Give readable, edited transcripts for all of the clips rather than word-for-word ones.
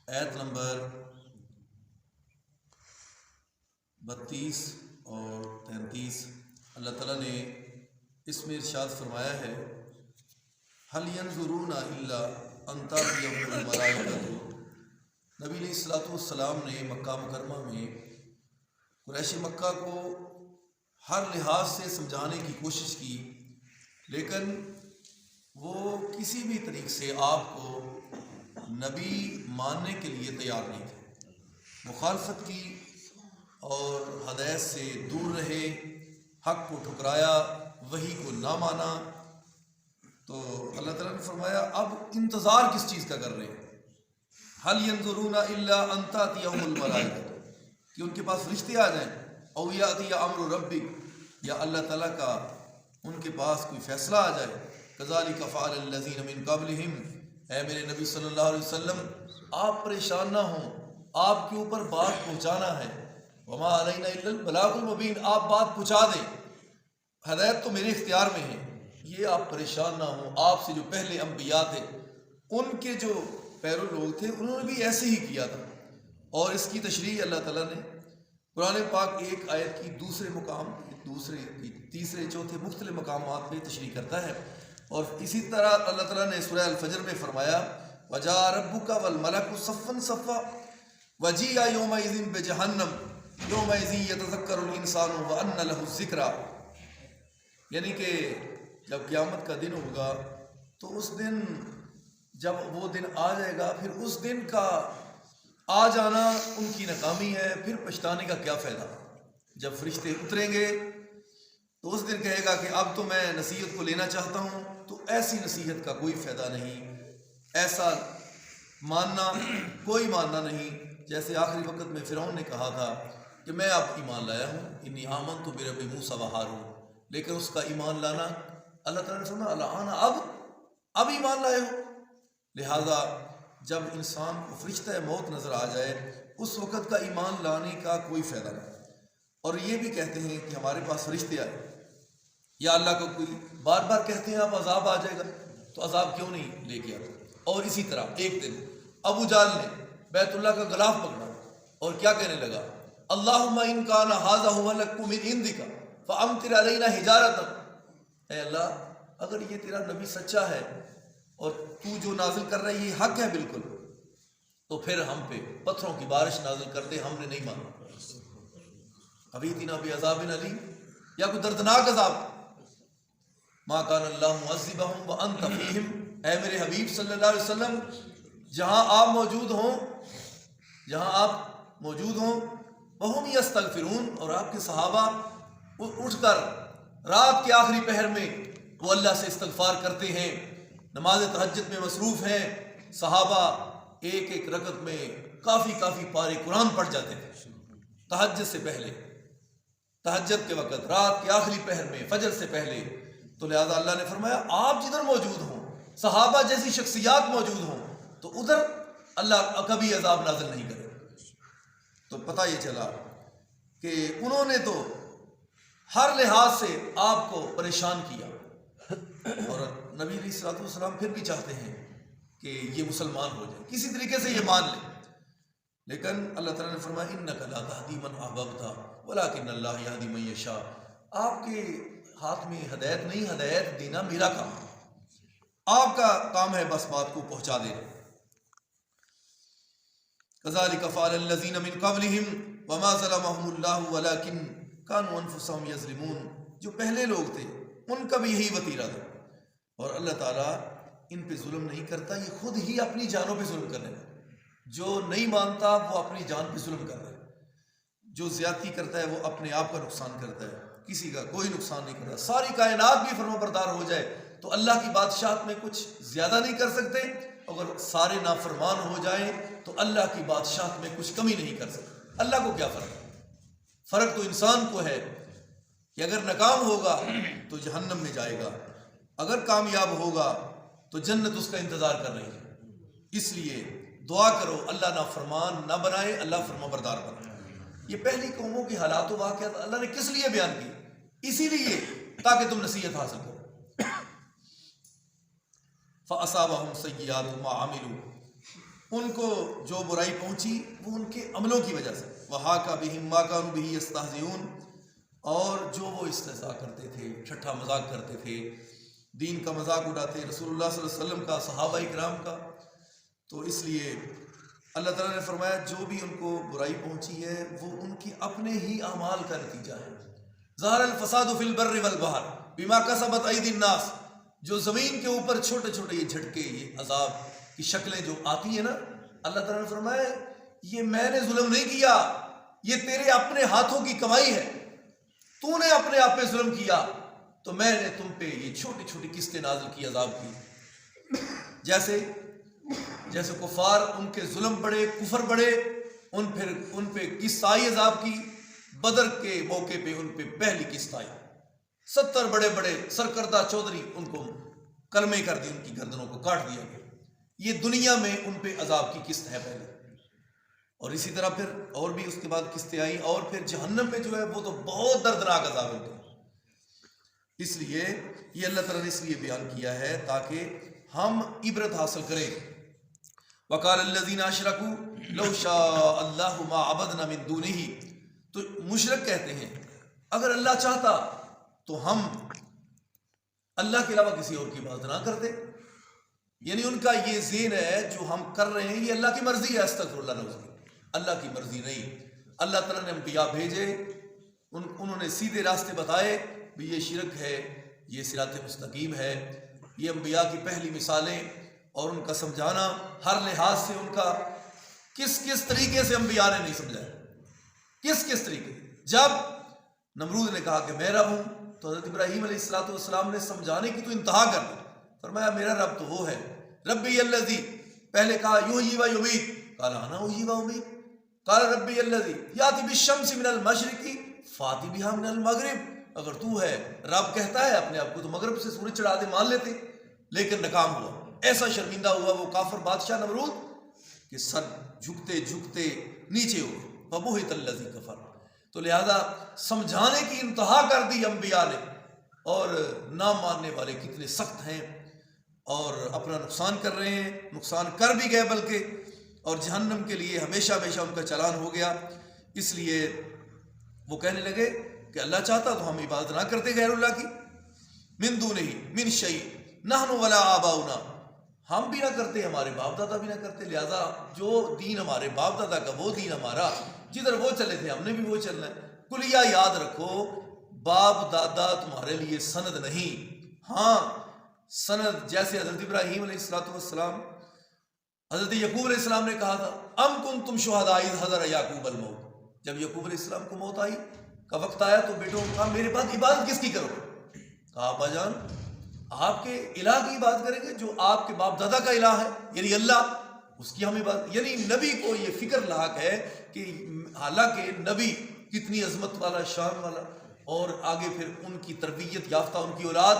آیت نمبر 32 اور 33 اللہ تعالیٰ نے اس میں ارشاد فرمایا ہے هل ينظرون الا ان تأتيهم الملائکۃ۔ نبی علیہ الصلوۃ والسلام نے مکہ مکرمہ میں قریش مکہ کو ہر لحاظ سے سمجھانے کی کوشش کی، لیکن وہ کسی بھی طریقے سے آپ کو نبی ماننے کے لیے تیار نہیں تھے، مخالفت کی اور ہدایت سے دور رہے، حق کو ٹھکرایا، وحی کو نہ مانا۔ تو اللہ تعالیٰ نے فرمایا اب انتظار کس چیز کا کر رہے ہیں؟ هل ينظرون الا ان تأتيهم الملائکۃ، کہ ان کے پاس فرشتے آ جائیں، او یأتی امر ربک، یا اللہ تعالیٰ کا ان کے پاس کوئی فیصلہ آ جائے۔ کذالک فعل الذین من قبلہم، اے میرے نبی صلی اللہ علیہ وسلم آپ پریشان نہ ہوں، آپ کے اوپر بات پہنچانا ہے، وما علینا الا البلاغ المبین، آپ بات پہنچا دیں، ہدایت تو میرے اختیار میں ہے، یہ آپ پریشان نہ ہوں۔ آپ سے جو پہلے انبیاء تھے ان کے جو پیرو لوگ تھے انہوں نے بھی ایسے ہی کیا تھا، اور اس کی تشریح اللہ تعالیٰ نے قرآن پاک ایک آیت کی دوسرے مقام، دوسرے تیسرے چوتھے مختلف مقامات پہ تشریح کرتا ہے۔ اور اسی طرح اللہ تعالیٰ نے سورہ الفجر میں فرمایا وَجَاءَ رَبُّكَ وَالْمَلَكُ صَفًّا صَفًّا وَجِيءَ يَوْمَئِذٍ بِجَهَنَّمَ يَوْمَئِذٍ يَتَذَكَّرُ الْإِنسَانُ وَأَنَّ لَهُ الذِّكْرَىٰ، یعنی کہ جب قیامت کا دن ہوگا تو اس دن جب وہ دن آ جائے گا، پھر اس دن کا آ جانا ان کی ناکامی ہے، پھر پچھتانے کا کیا فائدہ۔ جب فرشتے اتریں گے تو اس دن کہے گا کہ اب تو میں نصیحت کو لینا چاہتا ہوں، تو ایسی نصیحت کا کوئی فائدہ نہیں، ایسا ماننا کوئی ماننا نہیں۔ جیسے آخری وقت میں فرعون نے کہا تھا کہ میں اب ایمان لایا ہوں، انی آمنت برب موسیٰ وہارون، لیکن اس کا ایمان لانا اللہ تعالیٰ نے فرمایا الآن، اب ایمان لائے ہو۔ لہذا جب انسان کو فرشتہ موت نظر آ جائے اس وقت کا ایمان لانے کا کوئی فائدہ نہیں۔ اور یہ بھی کہتے ہیں کہ ہمارے پاس فرشتے آئے، یا اللہ کو کوئی بار بار کہتے ہیں اب عذاب آ جائے گا، تو عذاب کیوں نہیں لے کے آتا؟ اور اسی طرح ایک دن ابو جہل نے بیت اللہ کا غلاف پکڑا اور کیا کہنے لگا اللہم ان کان ھذا ھو الحق من عندک فامطر علینا حجارۃ، اے اللہ اگر یہ تیرا نبی سچا ہے اور تو جو نازل کر رہا ہے یہ حق ہے بالکل، تو پھر ہم پہ پتھروں کی بارش نازل کر دے، ہم نے نہیں مانا۔ ابھی تینا بعذاب علیم، یا کوئی دردناک عذاب۔ ما کان اللہ معذبہم وانت فیہم، اے میرے حبیب صلی اللہ علیہ وسلم جہاں آپ موجود ہوں وہم یستغفرون، اور آپ کے صحابہ اٹھ کر رات کے آخری پہر میں وہ اللہ سے استغفار کرتے ہیں، نماز تہجد میں مصروف ہیں۔ صحابہ ایک ایک رکعت میں کافی پارے قرآن پڑھ جاتے تھے تہجد سے پہلے، تہجد کے وقت، رات کے آخری پہر میں، فجر سے پہلے۔ تو لہذا اللہ نے فرمایا آپ جدھر موجود ہوں، صحابہ جیسی شخصیات موجود ہوں، تو ادھر اللہ کبھی عذاب نازل نہیں کرے۔ تو پتہ یہ چلا کہ انہوں نے تو ہر لحاظ سے آپ کو پریشان کیا، اور نبی علیہ الصلوۃ والسلام پھر بھی چاہتے ہیں کہ یہ مسلمان ہو جائے، کسی طریقے سے یہ مان لے، لیکن اللہ تعالیٰ نے فرمایا انک لا تہدی من احببت ولکن اللہ یہدی من یشاء، آپ کے ہاتھ میں ہدایت نہیں، ہدایت دینا میرا کام ہے، آپ کا کام ہے بس بات کو پہنچا دینا۔ کذالک فعل الذین من قبلہم وما ظلمہم اللہ ولکن کانوا انفسہم یظلمون، جو پہلے لوگ تھے ان کا بھی یہی وتیرہ تھا، اور اللہ تعالیٰ ان پہ ظلم نہیں کرتا، یہ خود ہی اپنی جانوں پہ ظلم کرنے لگا۔ جو نہیں مانتا وہ اپنی جان پہ ظلم کر رہا ہے، جو زیادتی کرتا ہے وہ اپنے آپ کا نقصان کرتا ہے، کسی کا کوئی نقصان نہیں کرتا۔ ساری کائنات بھی فرما بردار ہو جائے تو اللہ کی بادشاہت میں کچھ زیادہ نہیں کر سکتے، اگر سارے نافرمان ہو جائیں تو اللہ کی بادشاہت میں کچھ کمی نہیں کر سکتے۔ اللہ کو کیا فرق ہے؟ فرق تو انسان کو ہے کہ اگر ناکام ہوگا تو جہنم میں جائے گا، اگر کامیاب ہوگا تو جنت اس کا انتظار کر رہی ہے۔ اس لیے دعا کرو اللہ نافرمان نہ بنائے، اللہ فرما بردار بنائے۔ یہ پہلی قوموں کی حالات و واقعات اللہ نے کس لیے بیان کی؟ اسی لیے تاکہ تم نصیحت حاصل کرو۔ فَأَصَابَهُمْ سَيِّئَاتُ مَا عَمِلُوا، ان کو جو برائی پہنچی وہ ان کے عملوں کی وجہ سے، وَحَاقَ بِهِم مَّا كَانُوا بِهِ يَسْتَهْزِئُونَ، اور جو وہ استہزاء کرتے تھے، ٹھٹھا مذاق کرتے تھے، دین کا مذاق اڑاتے رسول اللہ صلی اللہ علیہ وسلم کا، صحابہ کرام کا، تو اس لیے اللہ تعالیٰ نے فرمایا جو بھی ان کو برائی پہنچی ہے وہ ان کی اپنے ہی اعمال کا نتیجہ ہے۔ ظَهَرَ الْفَسَادُ فِي الْبَرِّ وَالْبَحْرِ بِمَا كَسَبَتْ أَيْدِي النَّاسِ، جو زمین کے اوپر چھوٹے چھوٹے یہ جھٹکے، یہ عذاب کی شکلیں جو آتی ہیں نا، اللہ تعالیٰ نے فرمایا یہ میں نے ظلم نہیں کیا، یہ تیرے اپنے ہاتھوں کی کمائی ہے، تو نے اپنے آپ پہ ظلم کیا تو میں نے تم پہ یہ چھوٹی چھوٹی قسطیں نازل کی عذاب کی۔ جیسے کفار ان کے ظلم بڑھے، کفر بڑھے، ان پہ قسط آئی عذاب کی۔ بدر کے موقع پہ ان پہ پہلی قسط آئی، 70 بڑے بڑے سرکردہ چودھری ان کو کلمے کر دی، ان کی گردنوں کو کاٹ دیا گیا۔ یہ دنیا میں ان پہ عذاب کی قسط ہے پہلے، اور اسی طرح پھر اور بھی اس کے بعد قسطیں آئیں، اور پھر جہنم پہ جو ہے وہ تو بہت دردناک عذاب ہے۔ اس لیے یہ اللہ تعالیٰ نے اس لیے بیان کیا ہے تاکہ ہم عبرت حاصل کریں۔ وَقَالَ الَّذِينَ أَشْرَكُوا لَوْ شَاءَ اللَّهُ مَا عَبَدْنَا مِن دُونِهِ، تو مشرک کہتے ہیں اگر اللہ چاہتا تو ہم اللہ کے علاوہ کسی اور کی عبادت نہ کرتے، یعنی ان کا یہ ذہن ہے جو ہم کر رہے ہیں یہ اللہ کی مرضی ہے، استغفر اللہ نعوذ باللہ، اللہ کی مرضی نہیں۔ اللہ تعالیٰ نے انبیاء بھیجے، انہوں نے سیدھے راستے بتائے بھی یہ شرک ہے، یہ صراط مستقیم ہے، یہ انبیاء کی پہلی مثالیں، اور ان کا سمجھانا ہر لحاظ سے، ان کا کس طریقے سے انبیاء نے نہیں سمجھایا، کس طریقے۔ جب نمرود نے کہا کہ میں رب ہوں تو حضرت ابراہیم علیہ السلام نے سمجھانے کی تو انتہا کر دی، فرمایا میرا رب تو وہ ہے، ربی الذی، پہلے کہا یحیی و یمیت، قال انا احیی و امیت، قال ربی الذی یاتی بالشمس من المشرق فاتی بہا من المغرب، اگر تو ہے رب کہتا ہے اپنے آپ کو تو مغرب سے سورج چڑھا دے، مان لیتے، لیکن ناکام ہوا، ایسا شرمندہ ہوا وہ کافر بادشاہ نمرود کہ سر جھکتے جھکتے نیچے ہو گئے، فبہت الذی کفر۔ تو لہذا سمجھانے کی انتہا کر دی انبیاء نے، اور نہ ماننے والے کتنے سخت ہیں اور اپنا نقصان کر رہے ہیں، نقصان کر بھی گئے بلکہ، اور جہنم کے لیے ہمیشہ ہمیشہ ان کا چلان ہو گیا۔ اس لیے وہ کہنے لگے کہ اللہ چاہتا تو ہم عبادت نہ کرتے غیر اللہ کی، من دونہ من شیء نحن ولا آباؤنا، ہم بھی نہ کرتے، ہمارے باپ دادا بھی نہ کرتے، لہذا جو دین ہمارے باپ دادا کا وہ دین ہمارا، جدھر وہ چلے تھے ہم نے بھی وہ چلنا ہے۔ کلیہ یاد رکھو، باپ دادا تمہارے لیے سند نہیں، ہاں سند جیسے حضرت ابراہیم علیہ السلام، حضرت یعقوب علیہ السلام نے کہا تھا ام کنتم شہداء اذ حضر یعقوب الموت، جب یعقوب علیہ السلام کو موت آئی کا وقت آیا تو بیٹوں کہا میرے بعد عبادت کس کی کرو گے؟ کہا ابا جان آپ کے الہ کی عبادت کریں گے جو آپ کے باپ دادا کا الہ ہے، یعنی اللہ، اس کی ہم عبادت، یعنی نبی کو یہ فکر لاحق ہے کہ حالانکہ نبی کتنی عظمت والا، شان والا، اور آگے پھر ان کی تربیت یافتہ ان کی اولاد،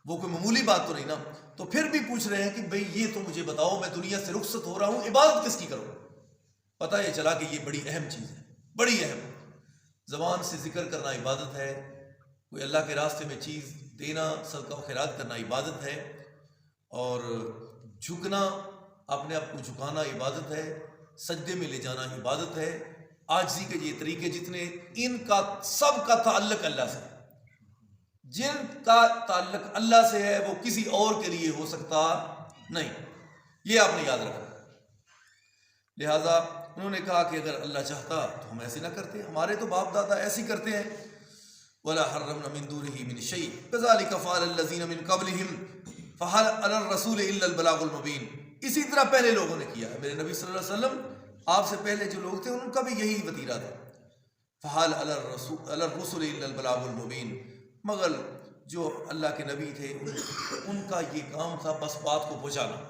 وہ کوئی معمولی بات تو نہیں نا، تو پھر بھی پوچھ رہے ہیں کہ بھئی یہ تو مجھے بتاؤ، میں دنیا سے رخصت ہو رہا ہوں، عبادت کس کی کروں؟ پتہ یہ چلا کہ یہ بڑی اہم چیز ہے، بڑی اہم، زبان سے ذکر کرنا عبادت ہے، کوئی اللہ کے راستے میں چیز دینا، صدقہ و خیرات کرنا عبادت ہے، اور جھکنا، اپنے آپ کو جھکانا عبادت ہے، سجدے میں لے جانا عبادت ہے، عاجزی کے یہ طریقے جتنے، ان کا سب کا تعلق اللہ سے، جن کا تعلق اللہ سے ہے وہ کسی اور کے لیے ہو سکتا نہیں، یہ آپ نے یاد رکھنا۔ لہذا انہوں نے کہا کہ اگر اللہ چاہتا تو ہم ایسے نہ کرتے، ہمارے تو باپ دادا ایسے کرتے ہیں، وَلَا حَرَّمْنَا مِن دُونِهِ مِن شَيْءٍ كَذَلِكَ فَعَلَ الَّذِينَ مِن قَبْلِهِمْ فَهَلْ عَلَى الرَّسُولِ إِلَّا الْبَلَاغُ الْمُبِينُ، اسی طرح پہلے لوگوں نے کیا ہے، میرے نبی صلی اللہ علیہ وسلم آپ سے پہلے جو لوگ تھے ان کا بھی یہی وتیرہ تھا، فَحَلْ عَلَى الرُّسُلِ إِلَّا الْبَلَاغُ الْمُبِينُ، مگر جو اللہ کے نبی تھے ان کا یہ کام تھا بس بات کو پہنچانا،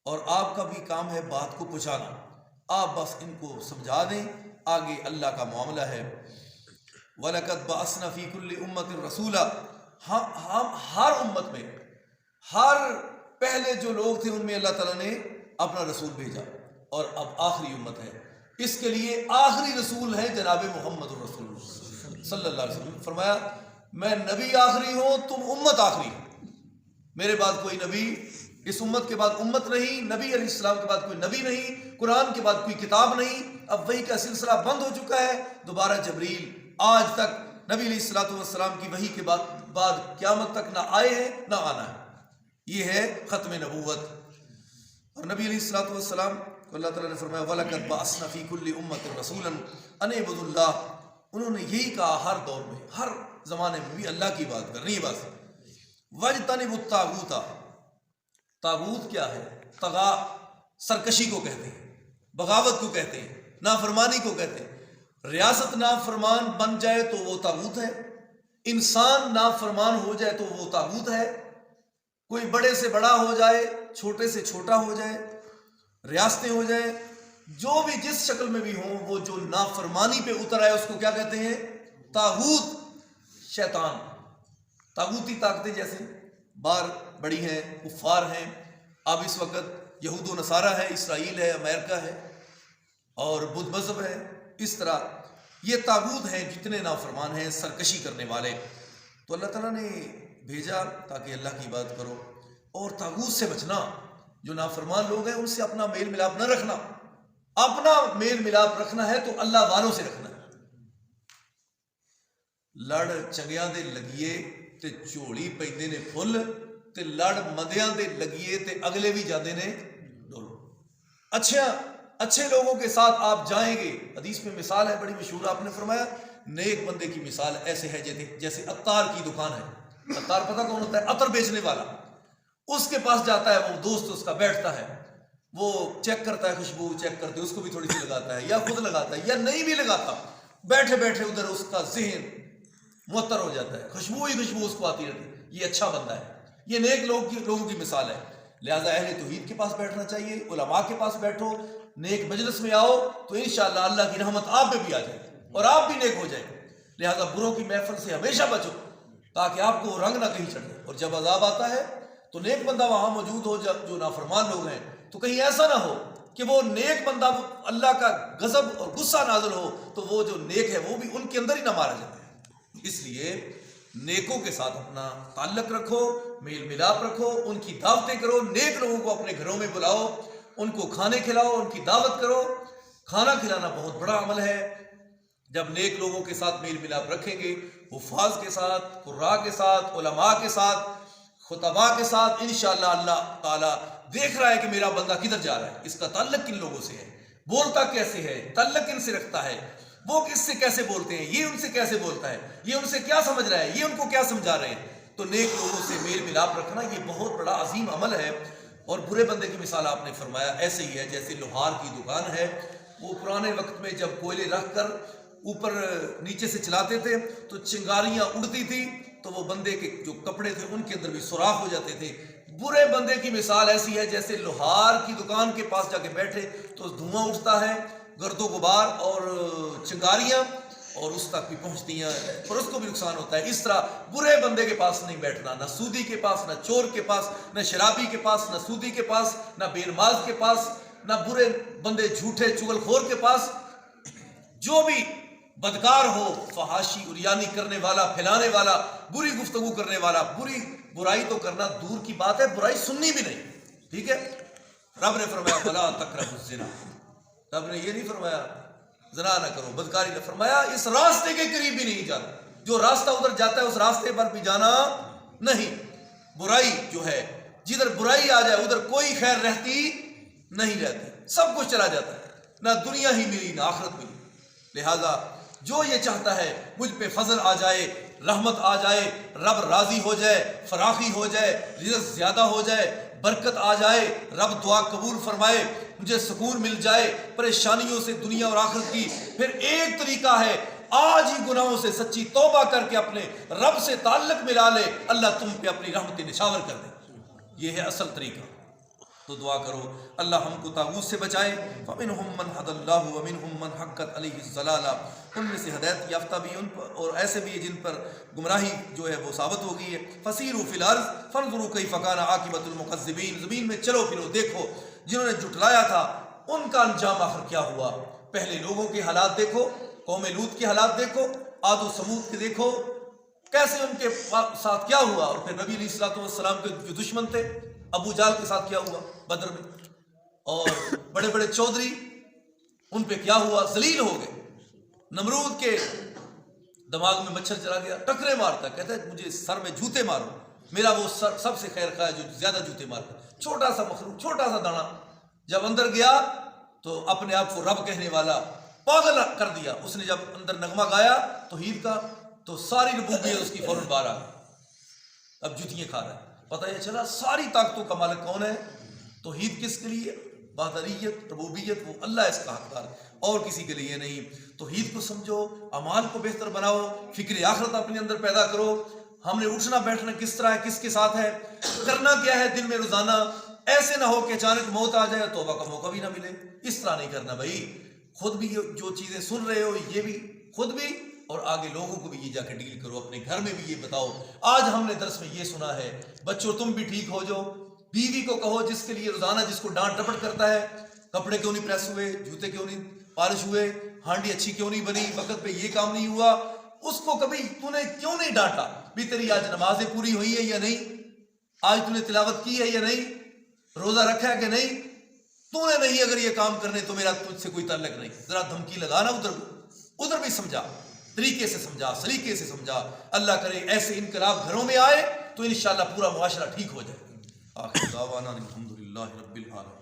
اور آپ کا بھی کام ہے بات کو پہنچانا، آپ بس ان کو سمجھا دیں، آگے اللہ کا معاملہ ہے۔ وَلَقَدْ بَعَثْنَا فِي كُلِّ أُمَّةٍ رَسُولًا، ہم ہر امت میں، ہر پہلے جو لوگ تھے ان میں اللہ تعالیٰ نے اپنا رسول بھیجا، اور اب آخری امت ہے، اس کے لیے آخری رسول ہے جناب محمد الرسول اللہ صلی اللہ علیہ وسلم، فرمایا میں نبی آخری ہوں، تم امت آخری ہو، میرے بعد کوئی نبی اس امت کے بعد امت نہیں، نبی علیہ السلام کے بعد کوئی نبی نہیں، قرآن کے بعد کوئی کتاب نہیں، اب وحی کا سلسلہ بند ہو چکا ہے، دوبارہ جبریل آج تک نبی علیہ الصلوۃ والسلام کی وحی کے بعد قیامت تک نہ آئے ہیں نہ آنا ہے۔ یہ ہے ختم نبوت۔ اور نبی علیہ الصلوۃ والسلام کو اللہ تعالیٰ نے فرمایا وَلَقَدْ بَعَثْنَا فِي كُلِّ أُمَّةٍ رَسُولًا أَنِ اعْبُدُوا اللَّهَ، انہوں نے یہی کہا ہر دور میں، ہر زمانے میں بھی اللہ کی بات کرنی ہے بس۔ وَاجْتَنِبُوا الطَّاغُوتَ، طاغوت کیا ہے؟ طغا سرکشی کو کہتے ہیں، بغاوت کو کہتے ہیں، نافرمانی کو کہتے ہیں۔ ریاست نافرمان بن جائے تو وہ طاغوت ہے، انسان نافرمان ہو جائے تو وہ طاغوت ہے، کوئی بڑے سے بڑا ہو جائے، چھوٹے سے چھوٹا ہو جائے، ریاستیں ہو جائیں، جو بھی جس شکل میں بھی ہوں، وہ جو نافرمانی پہ اتر آئے اس کو کیا کہتے ہیں؟ طاغوت، شیطان۔ طاغوتی طاقتیں جیسے باہر بڑی ہیں، کفار ہیں، اب اس وقت یہود و نصارہ ہے، اسرائیل ہے، امریکہ ہے اور بدھ مذہب ہے، اس طرح یہ طاغوت ہیں جتنے نافرمان ہیں، سرکشی کرنے والے۔ تو اللہ تعالیٰ نے بھیجا تاکہ اللہ کی بات کرو اور طاغوت سے بچنا۔ جو نافرمان لوگ ہیں ان سے اپنا میل ملاپ نہ رکھنا، اپنا میل ملاپ رکھنا ہے تو اللہ والوں سے رکھنا ہے۔ لڑ چنگیاں دے لگیے تے چوڑی پیندے نے پھل، تے لڑ مدیاں دے لگیے تے اگلے بھی جاندے نے ڈول۔ اچھے لوگوں کے ساتھ آپ جائیں گے۔ حدیث میں مثال ہے بڑی مشہور، آپ نے فرمایا نیک بندے کی مثال ایسے ہے جیسے عطار کی دکان ہے۔ عطار پتہ کون ہوتا ہے؟ عطر بیچنے والا۔ اس کے پاس جاتا ہے، وہ دوست اس کا بیٹھتا ہے، وہ چیک کرتا ہے، خوشبو چیک کرتے اس کو بھی تھوڑی سی لگاتا ہے، یا خود لگاتا ہے یا نہیں بھی لگاتا، بیٹھے بیٹھے ادھر اس کا ذہن معطر ہو جاتا ہے، خوشبو ہی خوشبو اس کو آتی رہتی ہے۔ یہ اچھا بندہ ہے، یہ نیک لوگوں کی مثال ہے۔ لہٰذا اہل توحید کے پاس بیٹھنا چاہیے، علماء کے پاس بیٹھو، نیک مجلس میں آؤ تو انشاءاللہ اللہ کی رحمت آپ پہ بھی آ جائے اور آپ بھی نیک ہو جائیں۔ لہٰذا بروں کی محفل سے ہمیشہ بچو تاکہ آپ کو رنگ نہ کہیں چڑھے، اور جب عذاب آتا ہے تو نیک بندہ وہاں موجود ہو، جو نافرمان لوگ ہیں، تو کہیں ایسا نہ ہو کہ وہ نیک بندہ اللہ کا غضب اور غصہ نازل ہو تو وہ جو نیک ہے وہ بھی ان کے اندر ہی نہ مارا جائے۔ اس لیے نیکوں کے ساتھ اپنا تعلق رکھو، میل ملاپ رکھو، ان کی دعوتیں کرو، نیک لوگوں کو اپنے گھروں میں بلاؤ، ان کو کھانے کھلاؤ، ان کی دعوت کرو۔ کھانا کھلانا بہت بڑا عمل ہے۔ جب نیک لوگوں کے ساتھ میل ملاپ رکھیں گے، حفاظ کے ساتھ، قراء کے ساتھ، علماء کے ساتھ، خطباء کے ساتھ، انشاءاللہ اللہ تعالیٰ دیکھ رہا ہے کہ میرا بندہ کدھر جا رہا ہے، اس کا تعلق کن لوگوں سے ہے، بولتا کیسے ہے، تعلق کن سے رکھتا ہے، وہ کس سے کیسے بولتے ہیں، یہ ان سے کیسے بولتا ہے، یہ ان سے کیا سمجھ رہا ہے، یہ ان کو کیا سمجھا رہے ہیں۔ تو نیک لوگوں سے میل ملاپ رکھنا یہ بہت بڑا عظیم عمل ہے۔ اور برے بندے کی مثال آپ نے فرمایا ایسے ہی ہے جیسے لوہار کی دکان ہے، وہ پرانے وقت میں جب کوئلے رکھ کر اوپر نیچے سے چلاتے تھے تو چنگاریاں اڑتی تھی تو وہ بندے کے جو کپڑے تھے ان کے اندر بھی سوراخ ہو جاتے تھے۔ برے بندے کی مثال ایسی ہے جیسے لوہار کی دکان کے پاس جا کے بیٹھے تو دھواں اٹھتا ہے، گرد و غبار اور چنگاریاں، اور اس تک بھی پہنچتی ہیں اور اس کو بھی نقصان ہوتا ہے۔ اس طرح برے بندے کے پاس نہیں بیٹھنا، نہ سودی کے پاس، نہ چور کے پاس، نہ شرابی کے پاس، نہ سودی کے پاس، نہ بے نماز کے پاس، نہ برے بندے جھوٹے چغل خور کے پاس۔ جو بھی بدکار ہو، فحاشی عریانی کرنے والا، پھیلانے والا، بری گفتگو کرنے والا، برائی تو کرنا دور کی بات ہے، برائی سننی بھی نہیں، ٹھیک ہے۔ رب نے فرمایا وَلَا تَقْرَبُوا الزِّنَا، رب نے یہ نہیں فرمایا زنا نہ کرو، بدکاری نہ، فرمایا اس راستے کے قریب بھی نہیں جانا، جو راستہ ادھر جاتا ہے اس راستے پر بھی جانا نہیں۔ برائی جو ہے، جدھر برائی آ جائے ادھر کوئی خیر رہتی نہیں رہتی، سب کچھ چلا جاتا ہے، نہ دنیا ہی ملی نہ آخرت ملی۔ لہذا جو یہ چاہتا ہے مجھ پہ فضل آ جائے، رحمت آ جائے، رب راضی ہو جائے، فراخی ہو جائے، رزق زیادہ ہو جائے، برکت آ جائے، رب دعا قبول فرمائے، مجھے سکون مل جائے پریشانیوں سے دنیا اور آخرت کی، پھر ایک طریقہ ہے آج ہی گناہوں سے سچی توبہ کر کے اپنے رب سے تعلق ملا لے، اللہ تم پہ اپنی رحمت نشاور کر دے۔ یہ ہے اصل طریقہ۔ تو دعا کرو اللہ ہم کو طاغوت سے بچائے۔ فَمِنْهُمْ مَنْ هَدَى اللَّهُ وَمِنْهُمْ مَنْ حَقَّتْ عَلَيْهِ الضَّلَالَةُ، ان میں سے ہدایت یافتہ بھی ان پر اور ایسے بھی جن پر گمراہی جو ہے وہ ثابت ہو گئی ہے۔ فَسِيرُوا فِي الْأَرْضِ فَانْظُرُوا كَيْفَ كَانَ عَاقِبَةُ الْمُكَذِّبِينَ، زمین میں چلو پھرو دیکھو جنہوں نے جھٹلایا تھا ان کا انجام آخر کیا ہوا۔ پہلے لوگوں کے حالات دیکھو، قوم لوط کے حالات دیکھو، عاد و ثمود کے دیکھو کیسے ان کے ساتھ کیا ہوا، اور پھر نبی علیہ الصلوۃ والسلام کے جو دشمن تھے ابو جہل کے ساتھ کیا ہوا بدر میں، اور بڑے بڑے چودھری ان پہ کیا ہوا، ذلیل ہو گئے. نمرود کے دماغ میں مچھر چلا گیا، ٹکرے مارتا، کہتا ہے مجھے سر میں جوتے مارو، میرا وہ سب سے خیر خواہ ہے جو زیادہ جوتے مارتا. چھوٹا سا مخلوق، چھوٹا سا دانا، جب اندر گیا تو اپنے آپ کو رب کہنے والا پاگل کر دیا. اس نے جب اندر نغمہ گایا توحید کا تو ساری ربوبیت اس کی فوراً باہر آ گئی. اب جوتیاں کھا رہا ہے. پتہ یہ چلا ساری طاقتوں کا مالک کون ہے؟ توحید کس کے لیے؟ وحدانیت، ربوبیت، وہ اللہ اس کا حقدار ہے اور کسی کے لیے نہیں. توحید کو سمجھو، اعمال کو بہتر بناؤ، فکر آخرت اپنے اندر پیدا کرو. ہم نے اٹھنا بیٹھنا کس طرح ہے، کس کے ساتھ ہے، کرنا کیا ہے دن میں روزانہ. ایسے نہ ہو کہ اچانک موت آ جائے توبہ کا موقع بھی نہ ملے. اس طرح نہیں کرنا بھائی. خود بھی جو چیزیں سن رہے ہو یہ بھی خود بھی، اور آگے لوگوں کو بھی یہ جا کے ڈیل کرو، اپنے گھر میں بھی یہ بتاؤ. آج ہم نے درس میں یہ سنا ہے، بچوں تم بھی ٹھیک ہو جاؤ. بیوی کو کہو جس کے لیے روزانہ جس کو ڈانٹ ڈپٹ کرتا ہے، کپڑے کیوں نہیں پریس ہوئے، جوتے کیوں نہیں پالش ہوئے، ہانڈی اچھی کیوں نہیں بنی، وقت پہ یہ کام نہیں ہوا، اس کو کبھی تو نے کیوں نہیں ڈانٹا؟ بھی تیری آج نمازیں پوری ہوئی ہے یا نہیں، آج تو نے تلاوت کی ہے یا نہیں، روزہ رکھا ہے کہ نہیں. تو نے نہیں اگر یہ کام کرنے تو میرا تجھ سے کوئی تعلق نہیں. ذرا دھمکی لگانا ادھر بھی سمجھا، طریقے سے سمجھا، سلیقے سے سمجھا. اللہ کرے ایسے انقلاب گھروں میں آئے تو انشاءاللہ پورا معاشرہ ٹھیک ہو جائے. آخر دعوانا الحمدللہ رب العالمین.